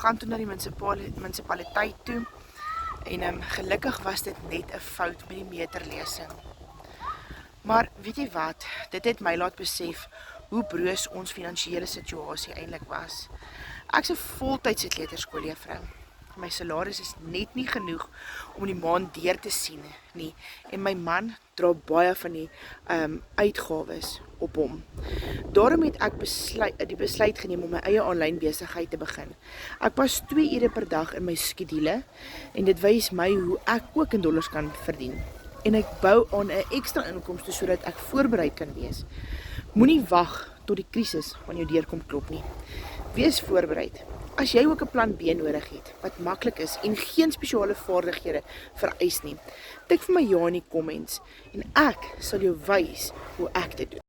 gaan toe na die munisipaliteit toe en gelukkig was dit net 'n fout met die meterlesing. Maar weet jy wat, dit het my laat besef hoe broos ons finansiële situasie eintlik was. Ek's 'n voltydse kleuterskooljuffrou. My salaris is net nie genoeg om die maand deur te sien nie en my man dra baie van die uitgawes op hom. Daarom het ek die besluit geneem om my eie aanlyn besigheid te begin. Ek pas 2 ure per dag in my skedule en dit wys my hoe ek ook in dollars kan verdien. En ek bou aan 'n ekstra inkomste sodat ek voorbereid kan wees. Moenie wag tot die krisis van jou deur kom klop nie. Wees voorbereid. As jy ook 'n plan B nodig het, wat maklik is en geen spesiale vaardighede vereis nie, tik vir my ja in die comments en ek sal jou wys hoe ek dit doen.